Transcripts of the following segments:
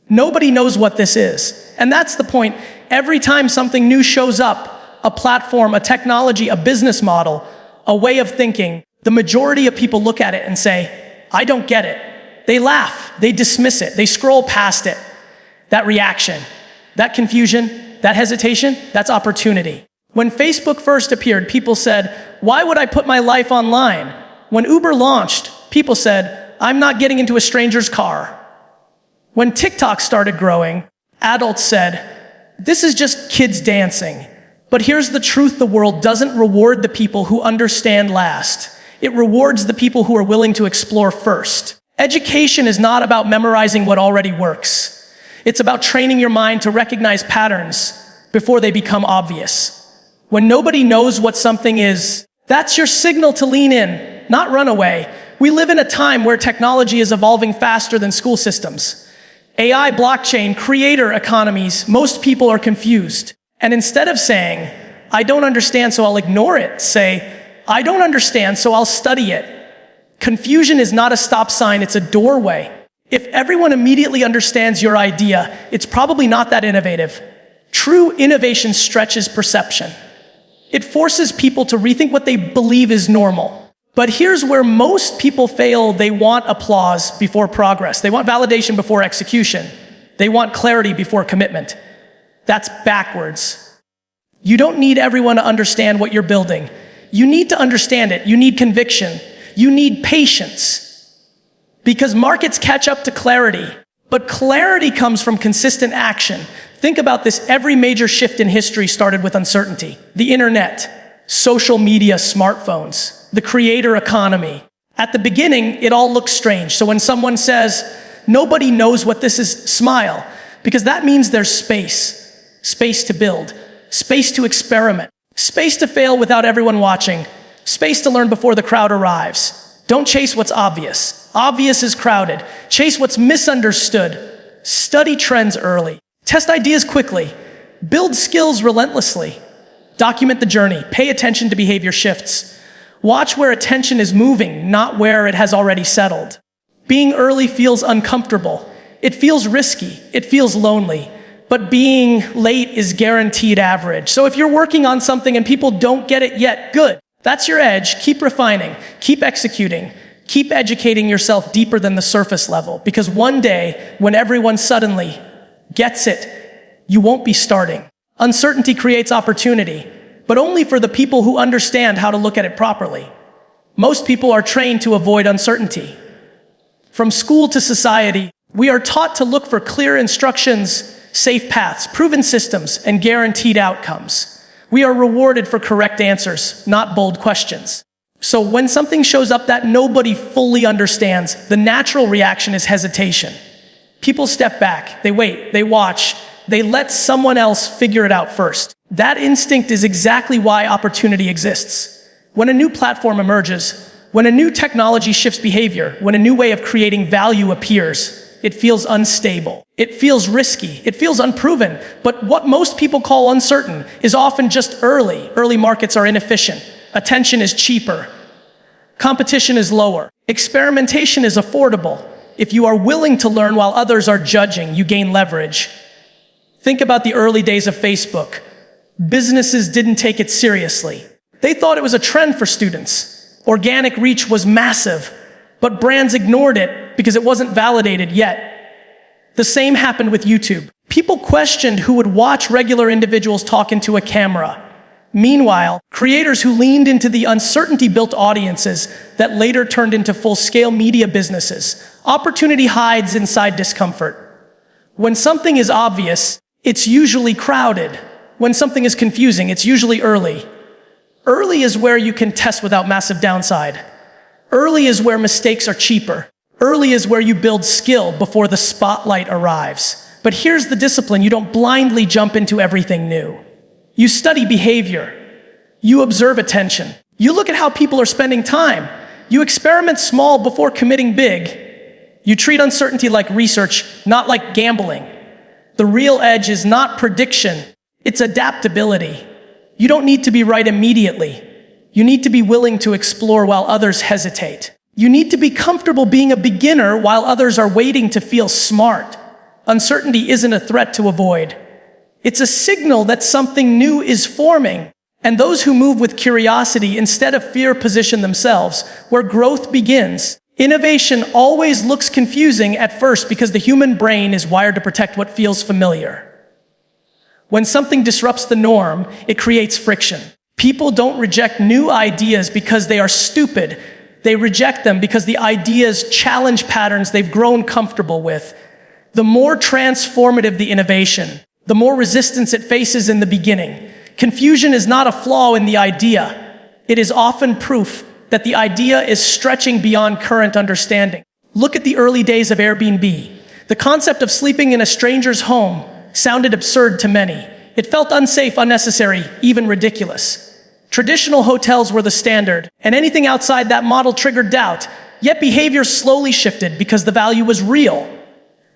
Nobody knows what this is. And that's the point. Every time something new shows up, a platform, a technology, a business model, a way of thinking, the majority of people look at it and say, I don't get it. They laugh, they dismiss it, they scroll past it. That reaction, that confusion, that hesitation, that's opportunity. When Facebook first appeared, people said, why would I put my life online? When Uber launched, people said, I'm not getting into a stranger's car. When TikTok started growing, adults said, this is just kids dancing. But here's the truth: the world doesn't reward the people who understand last. It rewards the people who are willing to explore first. Education is not about memorizing what already works. It's about training your mind to recognize patterns before they become obvious. When nobody knows what something is, that's your signal to lean in, not run away. We live in a time where technology is evolving faster than school systems. AI, blockchain, creator economies, most people are confused. And instead of saying, I don't understand, so I'll ignore it, say, I don't understand, so I'll study it. Confusion is not a stop sign, it's a doorway. If everyone immediately understands your idea, it's probably not that innovative. True innovation stretches perception. It forces people to rethink what they believe is normal. But here's where most people fail. They want applause before progress. They want validation before execution. They want clarity before commitment. That's backwards. You don't need everyone to understand what you're building. You need to understand it. You need conviction. You need patience. Because markets catch up to clarity. But clarity comes from consistent action. Think about this. Every major shift in history started with uncertainty. The internet, social media, smartphones, the creator economy. At the beginning, it all looks strange. So when someone says, nobody knows what this is, smile. Because that means there's space. Space to build. Space to experiment. Space to fail without everyone watching. Space to learn before the crowd arrives. Don't chase what's obvious. Obvious is crowded. Chase what's misunderstood. Study trends early. Test ideas quickly. Build skills relentlessly. Document the journey. Pay attention to behavior shifts. Watch where attention is moving, not where it has already settled. Being early feels uncomfortable. It feels risky. It feels lonely. But being late is guaranteed average. So if you're working on something and people don't get it yet, good. That's your edge. Keep refining. Keep executing. Keep educating yourself deeper than the surface level. Because one day, when everyone suddenly gets it, you won't be starting. Uncertainty creates opportunity, but only for the people who understand how to look at it properly. Most people are trained to avoid uncertainty. From school to society, we are taught to look for clear instructions, safe paths, proven systems, and guaranteed outcomes. We are rewarded for correct answers, not bold questions. So when something shows up that nobody fully understands, the natural reaction is hesitation. People step back, they wait, they watch, they let someone else figure it out first. That instinct is exactly why opportunity exists. When a new platform emerges, when a new technology shifts behavior, when a new way of creating value appears, it feels unstable. It feels risky. It feels unproven. But what most people call uncertain is often just early. Early markets are inefficient. Attention is cheaper. Competition is lower. Experimentation is affordable. If you are willing to learn while others are judging, you gain leverage. Think about the early days of Facebook. Businesses didn't take it seriously. They thought it was a trend for students. Organic reach was massive, but brands ignored it because it wasn't validated yet. The same happened with YouTube. People questioned who would watch regular individuals talk into a camera. Meanwhile, creators who leaned into the uncertainty built audiences that later turned into full-scale media businesses. Opportunity hides inside discomfort. When something is obvious, it's usually crowded. When something is confusing, it's usually early. Early is where you can test without massive downside. Early is where mistakes are cheaper. Early is where you build skill before the spotlight arrives. But here's the discipline: you don't blindly jump into everything new. You study behavior. You observe attention. You look at how people are spending time. You experiment small before committing big. You treat uncertainty like research, not like gambling. The real edge is not prediction, it's adaptability. You don't need to be right immediately. You need to be willing to explore while others hesitate. You need to be comfortable being a beginner while others are waiting to feel smart. Uncertainty isn't a threat to avoid. It's a signal that something new is forming. And those who move with curiosity instead of fear position themselves where growth begins. Innovation always looks confusing at first because the human brain is wired to protect what feels familiar. When something disrupts the norm, it creates friction. People don't reject new ideas because they are stupid. They reject them because the ideas challenge patterns they've grown comfortable with. The more transformative the innovation, the more resistance it faces in the beginning. Confusion is not a flaw in the idea. It is often proof that the idea is stretching beyond current understanding. Look at the early days of Airbnb. The concept of sleeping in a stranger's home sounded absurd to many. It felt unsafe, unnecessary, even ridiculous. Traditional hotels were the standard, and anything outside that model triggered doubt. Yet behavior slowly shifted because the value was real.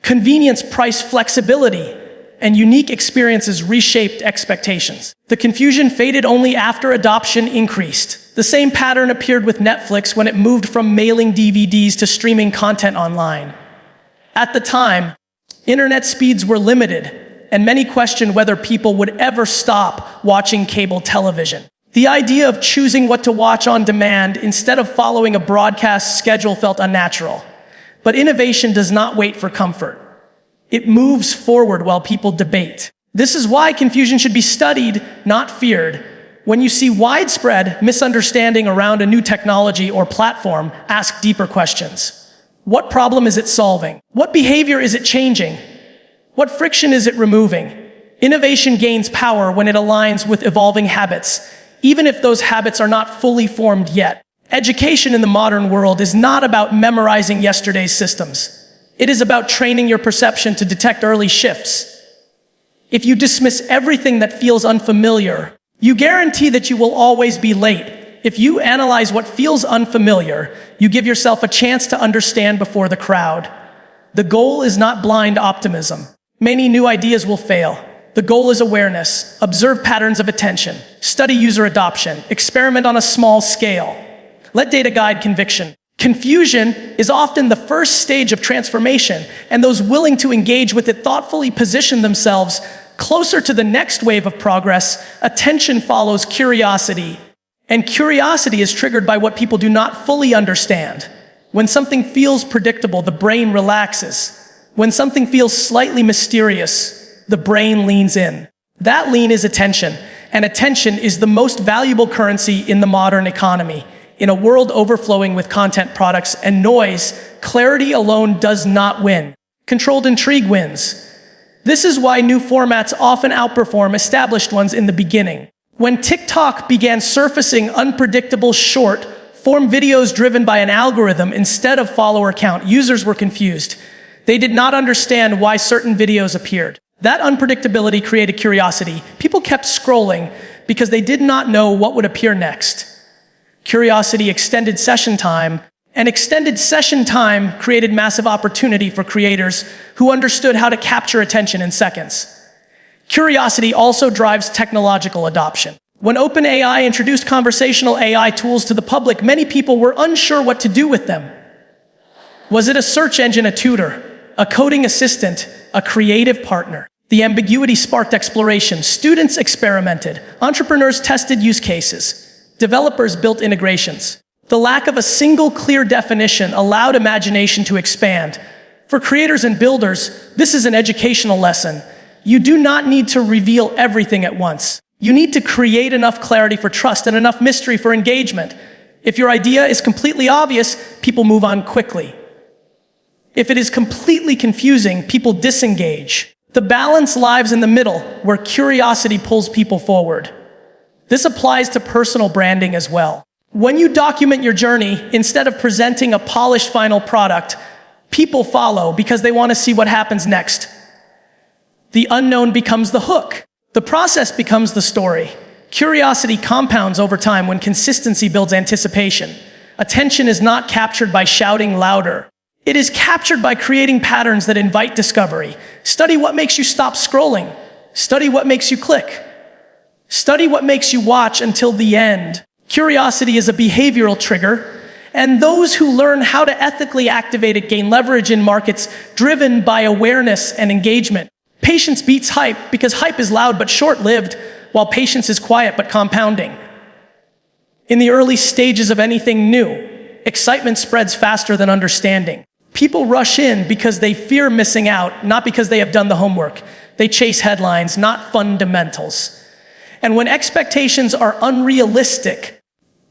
Convenience, price, flexibility, and unique experiences reshaped expectations. The confusion faded only after adoption increased. The same pattern appeared with Netflix when it moved from mailing DVDs to streaming content online. At the time, internet speeds were limited, and many questioned whether people would ever stop watching cable television. The idea of choosing what to watch on demand instead of following a broadcast schedule felt unnatural. But innovation does not wait for comfort. It moves forward while people debate. This is why confusion should be studied, not feared. When you see widespread misunderstanding around a new technology or platform, ask deeper questions. What problem is it solving? What behavior is it changing? What friction is it removing? Innovation gains power when it aligns with evolving habits, even if those habits are not fully formed yet. Education in the modern world is not about memorizing yesterday's systems. It is about training your perception to detect early shifts. If you dismiss everything that feels unfamiliar, you guarantee that you will always be late. If you analyze what feels unfamiliar, you give yourself a chance to understand before the crowd. The goal is not blind optimism. Many new ideas will fail. The goal is awareness. Observe patterns of attention. Study user adoption. Experiment on a small scale. Let data guide conviction. Confusion is often the first stage of transformation, and those willing to engage with it thoughtfully position themselves closer to the next wave of progress. Attention follows curiosity, and curiosity is triggered by what people do not fully understand. When something feels predictable, the brain relaxes. When something feels slightly mysterious, the brain leans in. That lean is attention, and attention is the most valuable currency in the modern economy. In a world overflowing with content products and noise, clarity alone does not win. Controlled intrigue wins. This is why new formats often outperform established ones in the beginning. When TikTok began surfacing unpredictable short-form videos driven by an algorithm instead of follower count, users were confused. They did not understand why certain videos appeared. That unpredictability created curiosity. People kept scrolling because they did not know what would appear next. Curiosity extended session time, and extended session time created massive opportunity for creators who understood how to capture attention in seconds. Curiosity also drives technological adoption. When OpenAI introduced conversational AI tools to the public, many people were unsure what to do with them. Was it a search engine, a tutor, a coding assistant, a creative partner? The ambiguity sparked exploration. Students experimented. Entrepreneurs tested use cases. Developers built integrations. The lack of a single clear definition allowed imagination to expand. For creators and builders, this is an educational lesson. You do not need to reveal everything at once. You need to create enough clarity for trust and enough mystery for engagement. If your idea is completely obvious, people move on quickly. If it is completely confusing, people disengage. The balance lies in the middle, where curiosity pulls people forward. This applies to personal branding as well. When you document your journey, instead of presenting a polished final product, people follow because they want to see what happens next. The unknown becomes the hook. The process becomes the story. Curiosity compounds over time when consistency builds anticipation. Attention is not captured by shouting louder. It is captured by creating patterns that invite discovery. Study what makes you stop scrolling. Study what makes you click. Study what makes you watch until the end. Curiosity is a behavioral trigger, And those who learn how to ethically activate it gain leverage in markets driven by awareness and engagement. Patience beats hype because hype is loud but short-lived, while patience is quiet but compounding. In the early stages of anything new, excitement spreads faster than understanding. People rush in because they fear missing out, not because they have done the homework. They chase headlines, not fundamentals. And when expectations are unrealistic,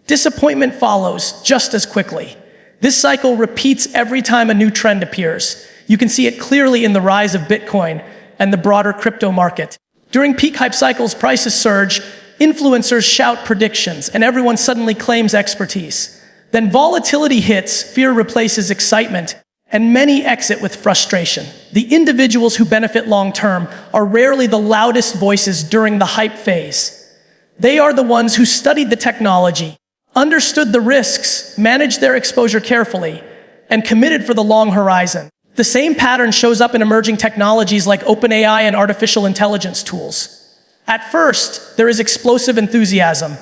disappointment follows just as quickly. This cycle repeats every time a new trend appears. You can see it clearly in the rise of Bitcoin and the broader crypto market. During peak hype cycles, prices surge, influencers shout predictions, and everyone suddenly claims expertise. Then volatility hits, fear replaces excitement, and many exit with frustration. The individuals who benefit long-term are rarely the loudest voices during the hype phase. They are the ones who studied the technology, understood the risks, managed their exposure carefully, and committed for the long horizon. The same pattern shows up in emerging technologies like OpenAI and artificial intelligence tools. At first, there is explosive enthusiasm.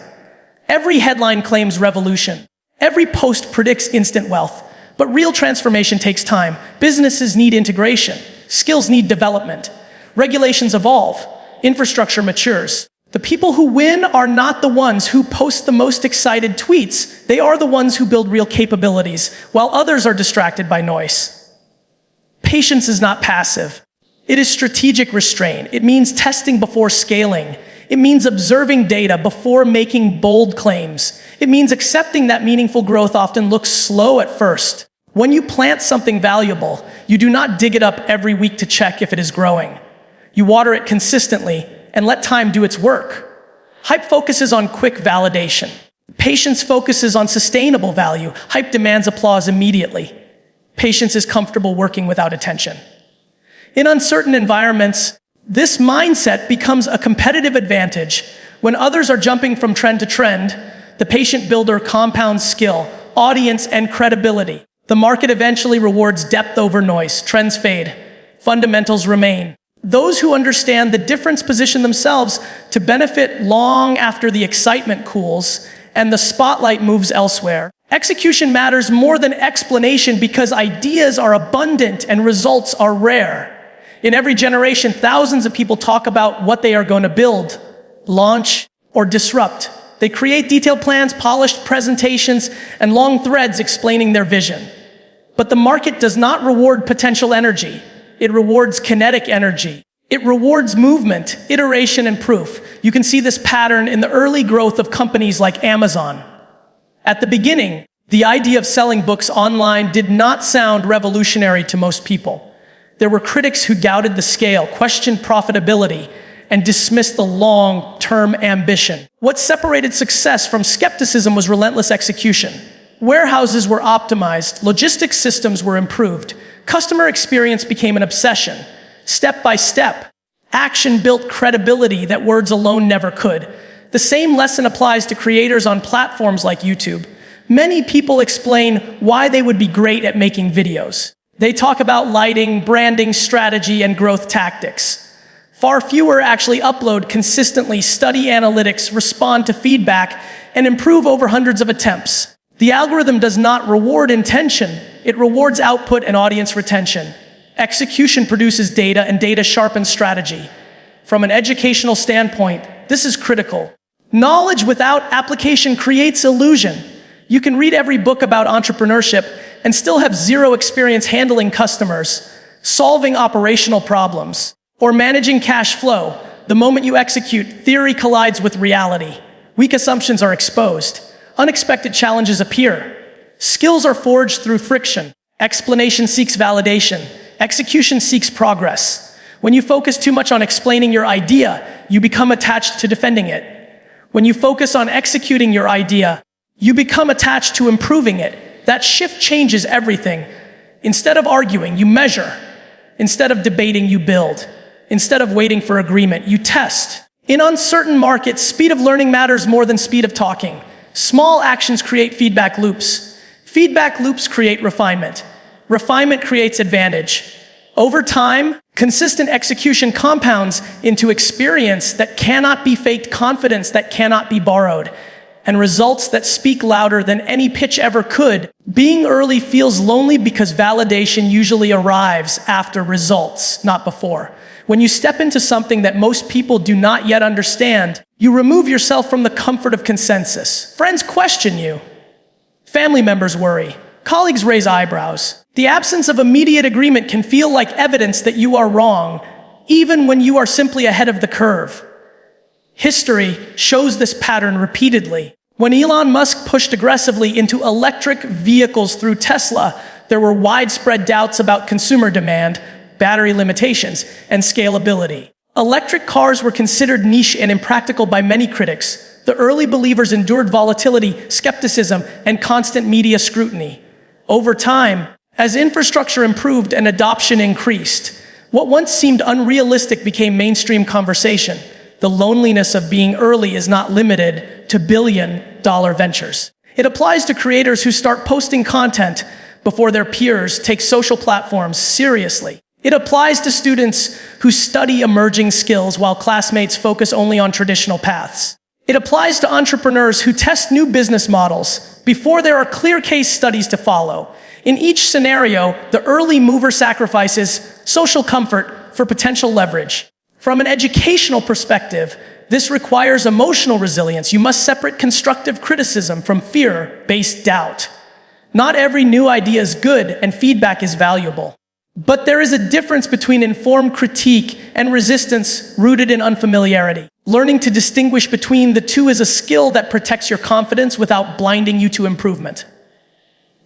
Every headline claims revolution. Every post predicts instant wealth. But real transformation takes time. Businesses need integration. Skills need development. Regulations evolve. Infrastructure matures. The people who win are not the ones who post the most excited tweets. They are the ones who build real capabilities, while others are distracted by noise. Patience is not passive. It is strategic restraint. It means testing before scaling. It means observing data before making bold claims. It means accepting that meaningful growth often looks slow at first. When you plant something valuable, you do not dig it up every week to check if it is growing. You water it consistently and let time do its work. Hype focuses on quick validation. Patience focuses on sustainable value. Hype demands applause immediately. Patience is comfortable working without attention. In uncertain environments, this mindset becomes a competitive advantage. When others are jumping from trend to trend, the patient builder compounds skill, audience, and credibility. The market eventually rewards depth over noise. Trends fade. Fundamentals remain. Those who understand the difference position themselves to benefit long after the excitement cools and the spotlight moves elsewhere. Execution matters more than explanation because ideas are abundant and results are rare. In every generation, thousands of people talk about what they are going to build, launch, or disrupt. They create detailed plans, polished presentations, and long threads explaining their vision. But the market does not reward potential energy. It rewards kinetic energy. It rewards movement, iteration, and proof. You can see this pattern in the early growth of companies like Amazon. At the beginning, the idea of selling books online did not sound revolutionary to most people. There were critics who doubted the scale, questioned profitability, and dismissed the long-term ambition. What separated success from skepticism was relentless execution. Warehouses were optimized, logistics systems were improved, customer experience became an obsession. Step by step, action built credibility that words alone never could. The same lesson applies to creators on platforms like YouTube. Many people explain why they would be great at making videos. They talk about lighting, branding, strategy, and growth tactics. Far fewer actually upload consistently, study analytics, respond to feedback, and improve over hundreds of attempts. The algorithm does not reward intention, it rewards output and audience retention. Execution produces data, and data sharpens strategy. From an educational standpoint, this is critical. Knowledge without application creates illusion. You can read every book about entrepreneurship and still have zero experience handling customers, solving operational problems, or managing cash flow. The moment you execute, theory collides with reality. Weak assumptions are exposed. Unexpected challenges appear. Skills are forged through friction. Explanation seeks validation. Execution seeks progress. When you focus too much on explaining your idea, you become attached to defending it. When you focus on executing your idea, you become attached to improving it. That shift changes everything. Instead of arguing, you measure. Instead of debating, you build. Instead of waiting for agreement, you test. In uncertain markets, speed of learning matters more than speed of talking. Small actions create feedback loops. Feedback loops create refinement. Refinement creates advantage. Over time, consistent execution compounds into experience that cannot be faked, confidence that cannot be borrowed. and results that speak louder than any pitch ever could. Being early feels lonely because validation usually arrives after results, not before. When you step into something that most people do not yet understand, you remove yourself from the comfort of consensus. Friends question you. Family members worry. Colleagues raise eyebrows. The absence of immediate agreement can feel like evidence that you are wrong, even when you are simply ahead of the curve. History shows this pattern repeatedly. When Elon Musk pushed aggressively into electric vehicles through Tesla, there were widespread doubts about consumer demand, battery limitations, and scalability. Electric cars were considered niche and impractical by many critics. The early believers endured volatility, skepticism, and constant media scrutiny. Over time, as infrastructure improved and adoption increased, what once seemed unrealistic became mainstream conversation. The loneliness of being early is not limited to billion-dollar ventures. It applies to creators who start posting content before their peers take social platforms seriously. It applies to students who study emerging skills while classmates focus only on traditional paths. It applies to entrepreneurs who test new business models before there are clear case studies to follow. In each scenario, the early mover sacrifices social comfort for potential leverage. From an educational perspective, this requires emotional resilience. You must separate constructive criticism from fear-based doubt. Not every new idea is good, and feedback is valuable. But there is a difference between informed critique and resistance rooted in unfamiliarity. Learning to distinguish between the two is a skill that protects your confidence without blinding you to improvement.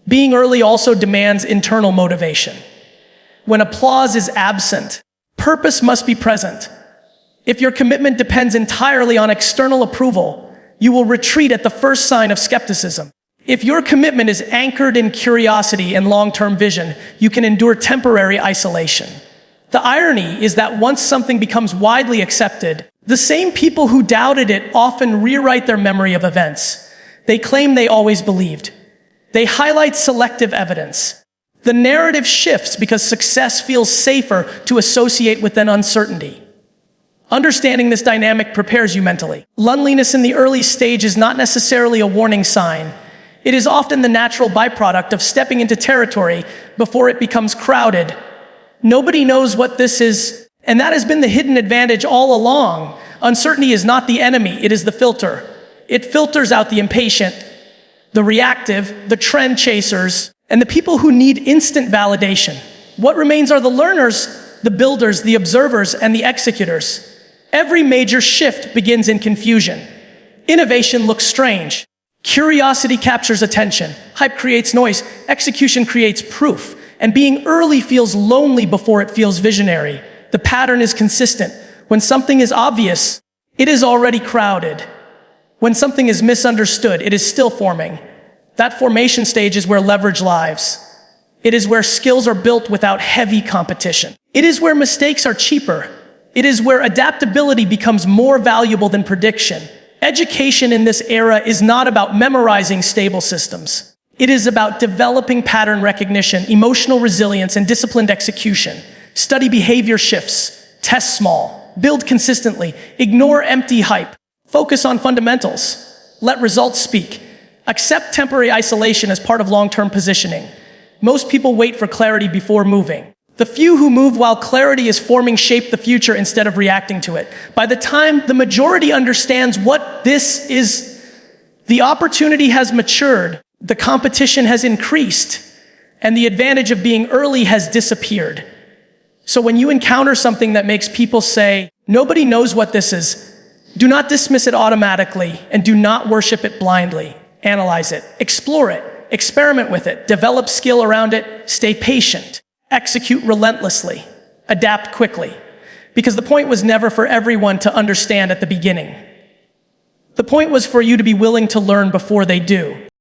Being early also demands internal motivation. When applause is absent, purpose must be present. If your commitment depends entirely on external approval, you will retreat at the first sign of skepticism. If your commitment is anchored in curiosity and long-term vision, you can endure temporary isolation. The irony is that once something becomes widely accepted, the same people who doubted it often rewrite their memory of events. They claim they always believed. They highlight selective evidence. The narrative shifts because success feels safer to associate with than uncertainty. Understanding this dynamic prepares you mentally. Loneliness in the early stage is not necessarily a warning sign. It is often the natural byproduct of stepping into territory before it becomes crowded. Nobody knows what this is, and that has been the hidden advantage all along. Uncertainty is not the enemy, it is the filter. It filters out the impatient, the reactive, the trend chasers, and the people who need instant validation. What remains are the learners, the builders, the observers, and the executors. Every major shift begins in confusion. Innovation looks strange. Curiosity captures attention. Hype creates noise. Execution creates proof. And being early feels lonely before it feels visionary. The pattern is consistent. When something is obvious, it is already crowded. When something is misunderstood, it is still forming. That formation stage is where leverage lies. It is where skills are built without heavy competition. It is where mistakes are cheaper. It is where adaptability becomes more valuable than prediction. Education in this era is not about memorizing stable systems. It is about developing pattern recognition, emotional resilience, and disciplined execution. Study behavior shifts. Test small. Build consistently. Ignore empty hype. Focus on fundamentals. Let results speak. Accept temporary isolation as part of long-term positioning. Most people wait for clarity before moving. The few who move while clarity is forming shape the future instead of reacting to it. By the time the majority understands what this is, the opportunity has matured, the competition has increased, and the advantage of being early has disappeared. So when you encounter something that makes people say, "Nobody knows what this is," do not dismiss it automatically and do not worship it blindly. Analyze it, explore it, experiment with it, develop skill around it, stay patient. Execute relentlessly, adapt quickly, because the point was never for everyone to understand at the beginning. The point was for you to be willing to learn before they do.